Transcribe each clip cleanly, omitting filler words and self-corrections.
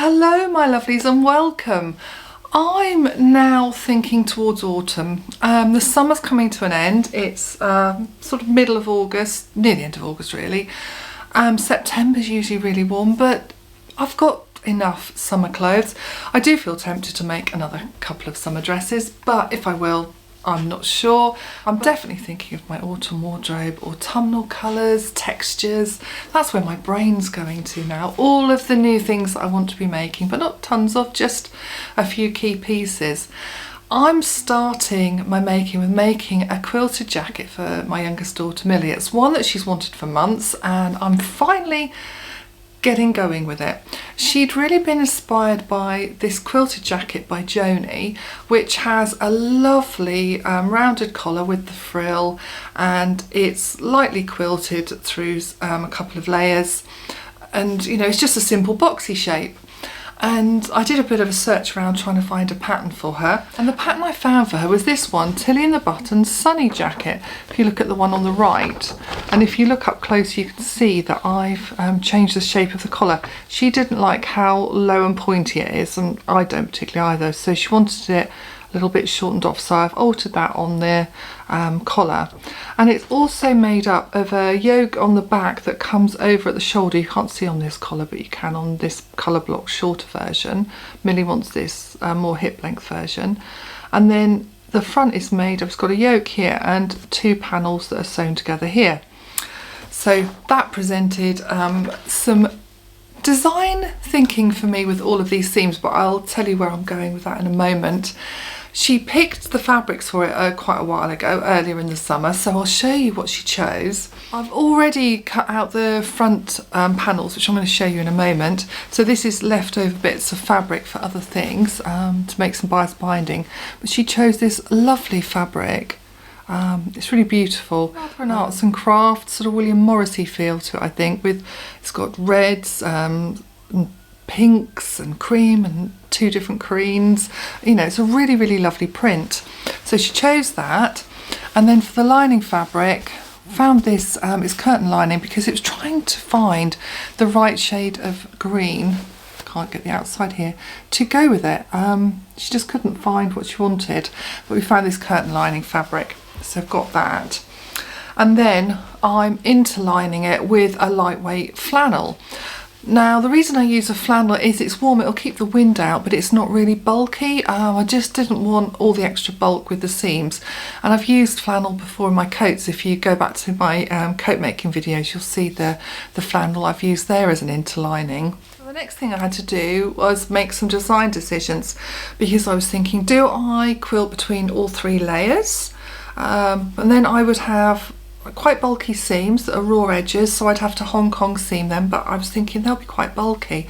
Hello my lovelies and welcome. I'm now thinking towards autumn. The summer's coming to an end. It's sort of middle of August, near the end of August really. September's usually really warm, but I've got enough summer clothes. I do feel tempted to make another couple of summer dresses, but if I will, I'm not sure. I'm definitely thinking of my autumn wardrobe, autumnal colours, textures. That's where my brain's going to now. All of the new things that I want to be making, but not tons of, just a few key pieces. I'm starting my making with making a quilted jacket for my youngest daughter Millie. It's one that she's wanted for months and I'm finally getting going with it. She'd really been inspired by this quilted jacket by Joanie, which has a lovely rounded collar with the frill, and it's lightly quilted through a couple of layers, and you know, it's just a simple boxy shape. And I did a bit of a search around trying to find a pattern for her, and the pattern I found for her was this one, Tilly and the Buttons Sonny Jacket. If you look at the one on the right, and if you look up close, you can see that I've changed the shape of the collar. She didn't like how low and pointy it is, and I don't particularly either, so she wanted it a little bit shortened off, so I've altered that on the collar. And it's also made up of a yoke on the back that comes over at the shoulder. You can't see on this collar, but you can on this colour block shorter version. Millie wants this more hip length version. And then the front is made up, it's got a yoke here and two panels that are sewn together here. So that presented some design thinking for me with all of these seams, but I'll tell you where I'm going with that in a moment. She picked the fabrics for it quite a while ago, earlier in the summer, so I'll show you what she chose. I've already cut out the front panels, which I'm going to show you in a moment. So this is leftover bits of fabric for other things, to make some bias binding. But she chose this lovely fabric. It's really beautiful. Rather an arts and crafts, sort of William Morrissey feel to it, I think. It's got reds, and pinks and cream and two different greens. You know, it's a really, really lovely print. So she chose that. And then for the lining fabric, found this, it's curtain lining, because it was trying to find the right shade of green. Can't get the outside here to go with it. She just couldn't find what she wanted, but we found this curtain lining fabric, so I've got that. And then I'm interlining it with a lightweight flannel. Now the reason I use a flannel is it's warm, it'll keep the wind out, but it's not really bulky. I just didn't want all the extra bulk with the seams, and I've used flannel before in my coats. If you go back to my coat making videos, you'll see the flannel I've used there as an interlining. The next thing I had to do was make some design decisions, because I was thinking, do I quilt between all three layers? And then I would have quite bulky seams that are raw edges, so I'd have to Hong Kong seam them, but I was thinking they'll be quite bulky.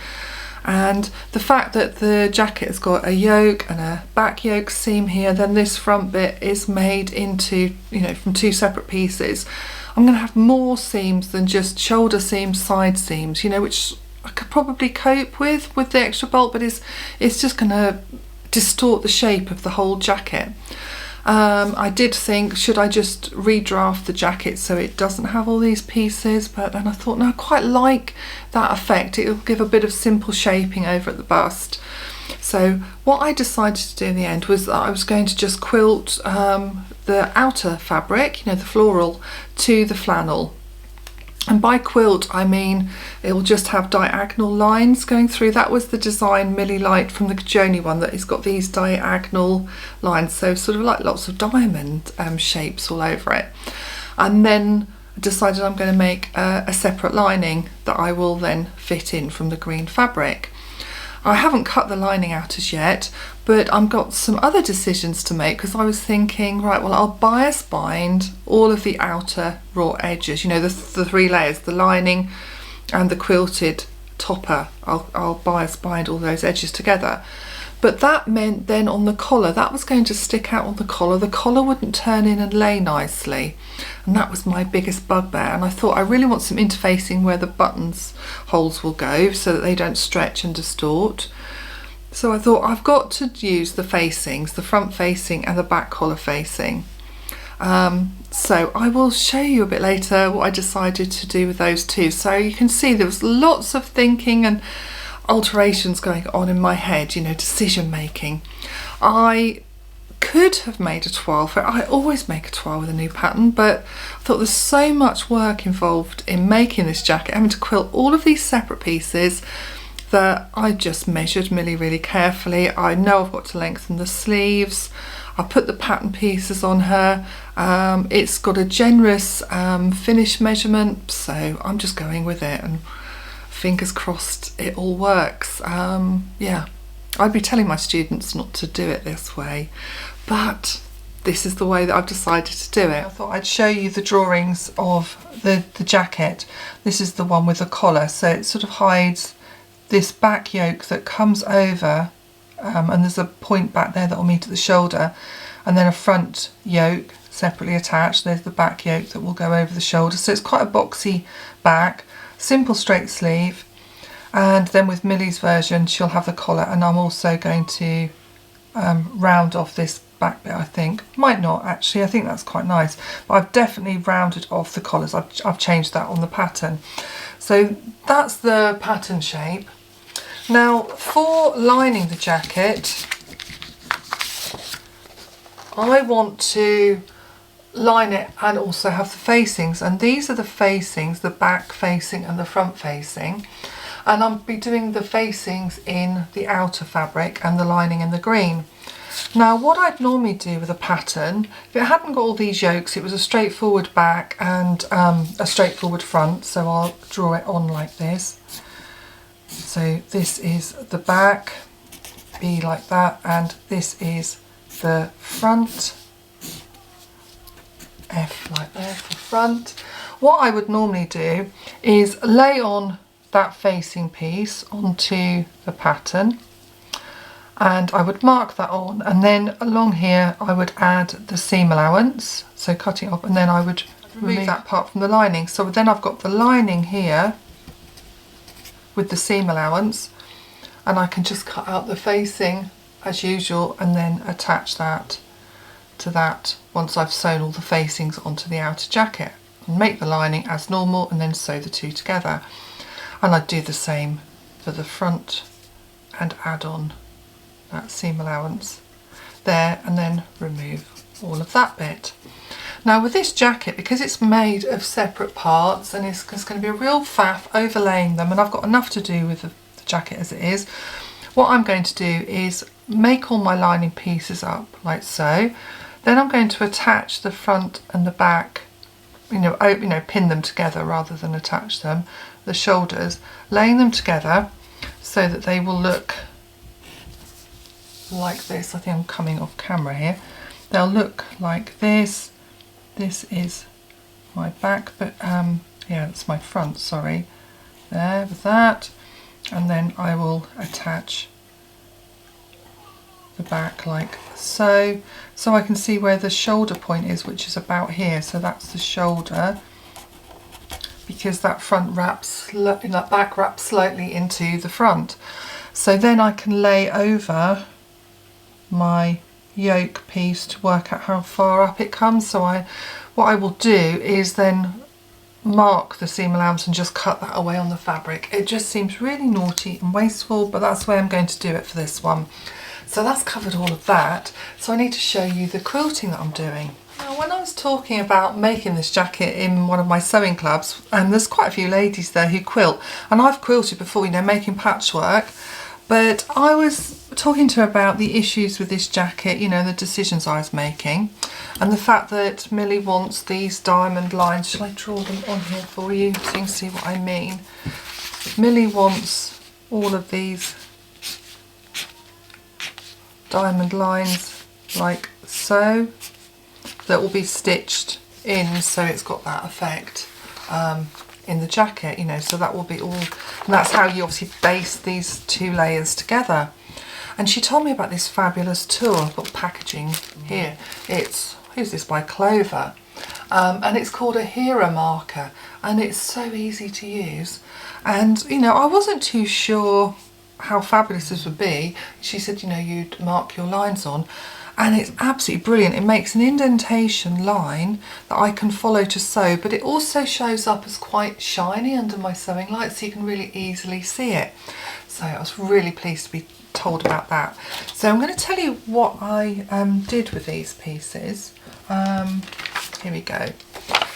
And the fact that the jacket has got a yoke and a back yoke seam here, then this front bit is made into, you know, from two separate pieces. I'm going to have more seams than just shoulder seams, side seams, you know, which I could probably cope with the extra bulk, but it's just going to distort the shape of the whole jacket. I did think, should I just redraft the jacket so it doesn't have all these pieces, but then I thought, no, I quite like that effect. It'll give a bit of simple shaping over at the bust. So what I decided to do in the end was that I was going to just quilt the outer fabric, you know, the floral, to the flannel. And by quilt, I mean it will just have diagonal lines going through. That was the design Millie liked from the Joanie one, that it's got these diagonal lines, so sort of like lots of diamond shapes all over it. And then I decided I'm going to make a separate lining that I will then fit in from the green fabric. I haven't cut the lining out as yet, but I've got some other decisions to make, because I was thinking, right, well, I'll bias bind all of the outer raw edges, you know, the three layers, the lining and the quilted topper. I'll bias bind all those edges together. But that meant then on the collar, that was going to stick out on the collar wouldn't turn in and lay nicely, and that was my biggest bugbear. And I thought I really want some interfacing where the buttons holes will go so that they don't stretch and distort. So I thought I've got to use the facings, the front facing and the back collar facing. So I will show you a bit later what I decided to do with those two. So you can see there was lots of thinking, and alterations going on in my head, you know, decision making. I could have made a toile for it. I always make a toile with a new pattern, but I thought there's so much work involved in making this jacket, having to quilt all of these separate pieces, that I just measured Millie really carefully. I know I've got to lengthen the sleeves. I put the pattern pieces on her. It's got a generous finish measurement, so I'm just going with it, and fingers crossed it all works. Yeah, I'd be telling my students not to do it this way, but this is the way that I've decided to do it. I thought I'd show you the drawings of the jacket. This is the one with the collar, so it sort of hides this back yoke that comes over, and there's a point back there that will meet at the shoulder, and then a front yoke separately attached. There's the back yoke that will go over the shoulder, so it's quite a boxy back, simple straight sleeve. And then with Millie's version, she'll have the collar, and I'm also going to round off this back bit, I think. Might not actually, I think that's quite nice, but I've definitely rounded off the collars. I've changed that on the pattern. So that's the pattern shape. Now for lining the jacket, I want to line it and also have the facings, and these are the facings, the back facing and the front facing, and I'll be doing the facings in the outer fabric and the lining in the green. Now what I'd normally do with a pattern, if it hadn't got all these yokes, it was a straightforward back and a straightforward front, so I'll draw it on like this. So this is the back, be like that, and this is the front, F like there for front. What I would normally do is lay on that facing piece onto the pattern, and I would mark that on, and then along here I would add the seam allowance, so cutting off, and then I would remove that part from the lining. So then I've got the lining here with the seam allowance, and I can just cut out the facing as usual and then attach that to that once I've sewn all the facings onto the outer jacket, and make the lining as normal and then sew the two together. And I'd do the same for the front and add on that seam allowance there, and then remove all of that bit. Now with this jacket, because it's made of separate parts and it's going to be a real faff overlaying them, and I've got enough to do with the jacket as it is, what I'm going to do is make all my lining pieces up like so. Then I'm going to attach the front and the back, pin them together rather than attach them, the shoulders, laying them together so that they will look like this. I think I'm coming off camera here. They'll look like this. This is my back, but yeah, that's my front, sorry. There with that. And then I will attach the back like so. So I can see where the shoulder point is, which is about here. So that's the shoulder, because that front wraps, that back wraps slightly into the front. So then I can lay over my yoke piece to work out how far up it comes. So what I will do is then mark the seam allowance and just cut that away on the fabric. It just seems really naughty and wasteful, but that's the way I'm going to do it for this one. So that's covered all of that. So I need to show you the quilting that I'm doing. Now when I was talking about making this jacket in one of my sewing clubs, and there's quite a few ladies there who quilt, and I've quilted before, making patchwork, but I was talking to her about the issues with this jacket, the decisions I was making, and the fact that Millie wants these diamond lines. Shall I draw them on here for you so you can see what I mean? Millie wants all of these diamond lines like so, that will be stitched in, so it's got that effect in the jacket, so that will be all, and that's how you obviously base these two layers together. And she told me about this fabulous tool. I've got packaging here. Who's this, by Clover, and it's called a hero marker, and it's so easy to use. And I wasn't too sure how fabulous this would be. She said you'd mark your lines on, and it's absolutely brilliant. It makes an indentation line that I can follow to sew, but it also shows up as quite shiny under my sewing light, so you can really easily see it. So I was really pleased to be told about that. So I'm going to tell you what I did with these pieces. Here we go.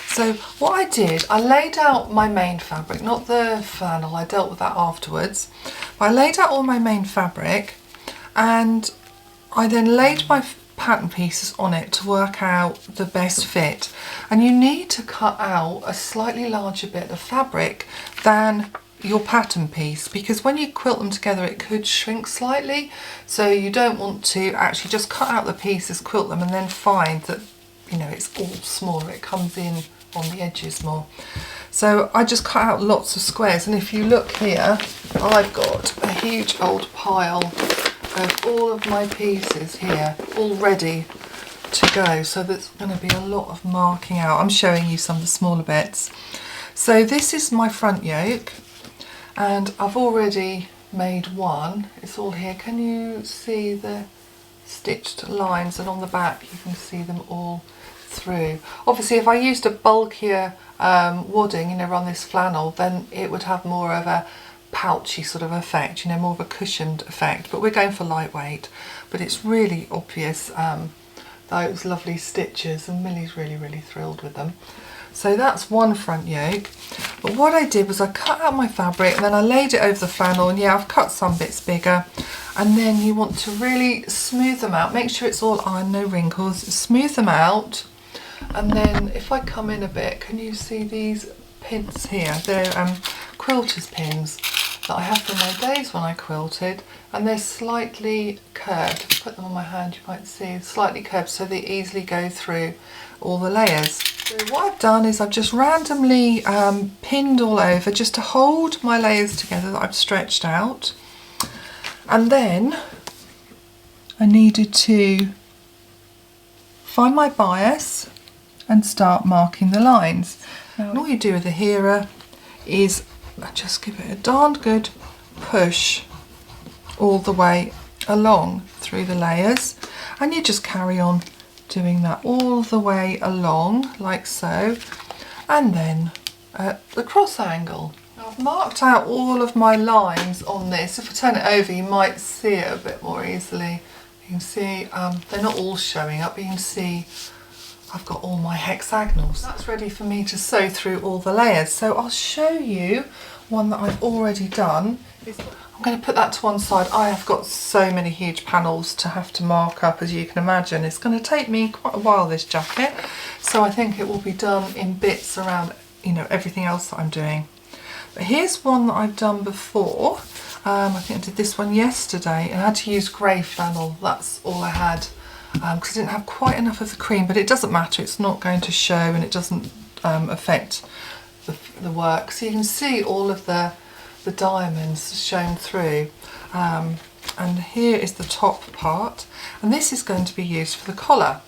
So what I did, I laid out my main fabric, not the flannel, I dealt with that afterwards. But I laid out all my main fabric and I then laid my pattern pieces on it to work out the best fit. And you need to cut out a slightly larger bit of fabric than your pattern piece, because when you quilt them together it could shrink slightly, so you don't want to actually just cut out the pieces, quilt them, and then find that, you know, it's all smaller, it comes in on the edges more. So I just cut out lots of squares, and if you look here, I've got a huge old pile of all of my pieces here all ready to go, so there's going to be a lot of marking out. I'm showing you some of the smaller bits. So this is my front yoke, and I've already made one. It's all here. Can you see the stitched lines? And on the back you can see them all through. Obviously if I used a bulkier wadding, you know, on this flannel, then it would have more of a pouchy sort of effect, you know, more of a cushioned effect, but we're going for lightweight. But it's really obvious those lovely stitches, and Millie's really thrilled with them. So that's one front yoke. But what I did was I cut out my fabric and then I laid it over the flannel, and yeah, I've cut some bits bigger. And then you want to really smooth them out, make sure it's all iron, no wrinkles, smooth them out. And then if I come in a bit, can you see these pins here? They're quilter's pins that I have from my days when I quilted, and they're slightly curved. If I put them on my hand you might see slightly curved, so they easily go through all the layers. So what I've done is I've just randomly pinned all over just to hold my layers together that I've stretched out. And then I needed to find my bias and start marking the lines. Now, all you do with the herer is just give it a darned good push all the way along through the layers, and you just carry on doing that all the way along like so, and then at the cross angle. Now, I've marked out all of my lines on this. If I turn it over you might see it a bit more easily. You can see they're not all showing up, but you can see I've got all my hexagonals. That's ready for me to sew through all the layers. So I'll show you one that I've already done. I'm going to put that to one side. I have got so many huge panels to have to mark up, as you can imagine. It's going to take me quite a while, this jacket. So I think it will be done in bits around, you know, everything else that I'm doing. But here's one that I've done before. I think I did this one yesterday, and I had to use grey flannel. That's all I had, because I didn't have quite enough of the cream, but it doesn't matter, it's not going to show, and it doesn't affect the work. So you can see all of the diamonds shown through, and here is the top part, and this is going to be used for the collar.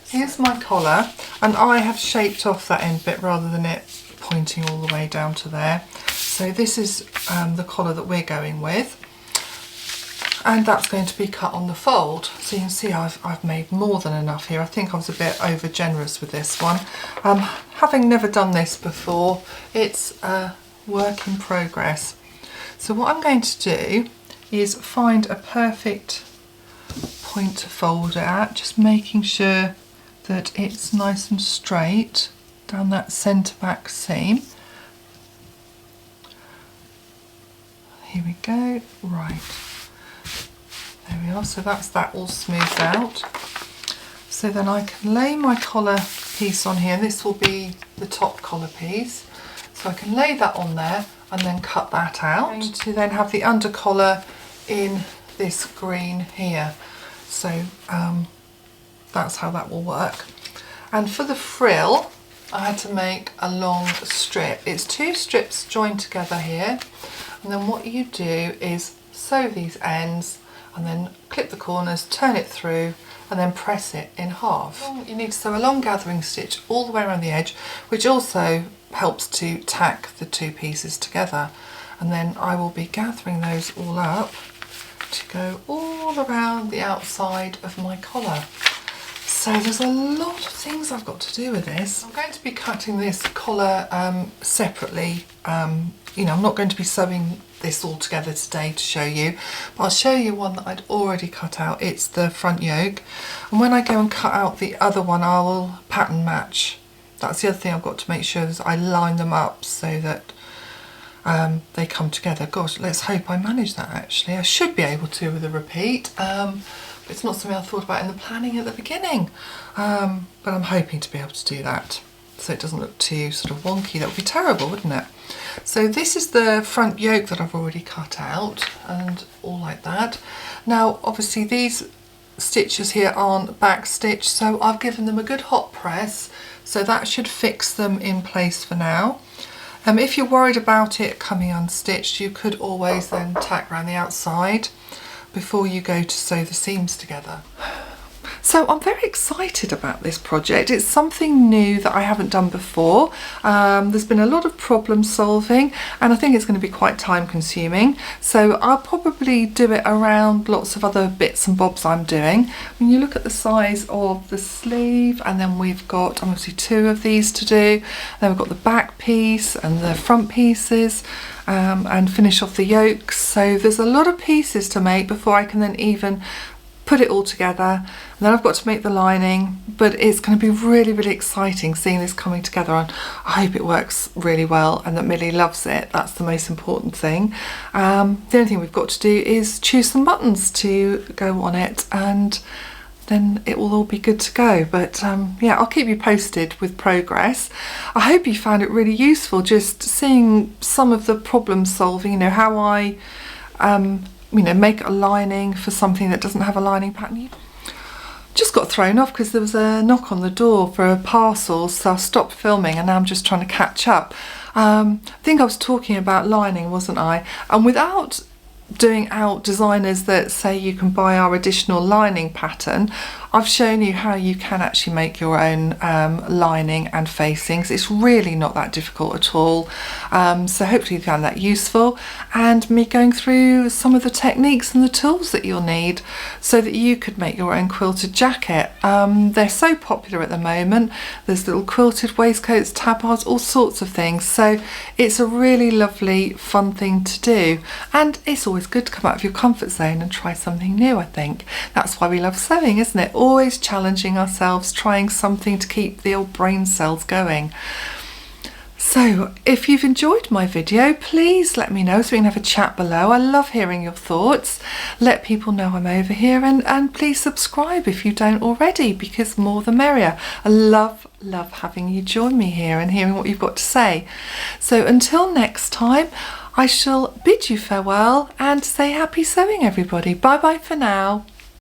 Here's my collar, and I have shaped off that end bit rather than it pointing all the way down to there. So this is the collar that we're going with, and that's going to be cut on the fold. So you can see I've made more than enough here. I think I was a bit over generous with this one. Having never done this before, it's a work in progress. So what I'm going to do is find a perfect point to fold it at, just making sure that it's nice and straight down that centre back seam. Here we go, right. There we are, so that's that all smoothed out. So then I can lay my collar piece on here. This will be the top collar piece. So I can lay that on there and then cut that out. I'm going to then have the under collar in this green here. So that's how that will work. And for the frill, I had to make a long strip. It's 2 strips joined together here. And then what you do is sew these ends and then clip the corners, turn it through, and then press it in half. You need to sew a long gathering stitch all the way around the edge, which also helps to tack the 2 pieces together. And then I will be gathering those all up to go all around the outside of my collar. So there's a lot of things I've got to do with this. I'm going to be cutting this collar separately. You know, I'm not going to be sewing this all together today to show you, but I'll show you one that I'd already cut out. It's the front yoke, and when I go and cut out the other one, I will pattern match. That's the other thing I've got to make sure is I line them up so that they come together. Gosh, let's hope I manage that actually. I should be able to with a repeat, but it's not something I thought about in the planning at the beginning, but I'm hoping to be able to do that so it doesn't look too sort of wonky. That would be terrible, wouldn't it? So this is the front yoke that I've already cut out and all like that. Now obviously these stitches here aren't back stitched, so I've given them a good hot press, so that should fix them in place for now. If you're worried about it coming unstitched, you could always then tack around the outside before you go to sew the seams together. So I'm very excited about this project. It's something new that I haven't done before. There's been a lot of problem solving, and I think it's going to be quite time consuming. So I'll probably do it around lots of other bits and bobs I'm doing. When you look at the size of the sleeve, and then we've got obviously 2 of these to do. Then we've got the back piece and the front pieces. And finish off the yolks. So there's a lot of pieces to make before I can then even put it all together, and then I've got to make the lining, but it's going to be really, really exciting seeing this coming together, and I hope it works really well and that Millie loves it. That's the most important thing. The only thing we've got to do is choose some buttons to go on it, and then it will all be good to go. But yeah, I'll keep you posted with progress. I hope you found it really useful just seeing some of the problem solving, you know, how I you know, make a lining for something that doesn't have a lining pattern. Just got thrown off because there was a knock on the door for a parcel, so I stopped filming and now I'm just trying to catch up. I think I was talking about lining, wasn't I? And without doing out designers that say you can buy our additional lining pattern, I've shown you how you can actually make your own lining and facings. It's really not that difficult at all. So hopefully you found that useful, and me going through some of the techniques and the tools that you'll need so that you could make your own quilted jacket. They're so popular at the moment. There's little quilted waistcoats, tabards, all sorts of things. So it's a really lovely, fun thing to do, and it's always good to come out of your comfort zone and try something new. I think that's why we love sewing, isn't it? Always challenging ourselves, trying something to keep the old brain cells going. So if you've enjoyed my video, please let me know so we can have a chat below. I love hearing your thoughts. Let people know I'm over here, and please subscribe if you don't already, because more the merrier. I love having you join me here and hearing what you've got to say. So until next time, I shall bid you farewell and say happy sewing, everybody. Bye bye for now.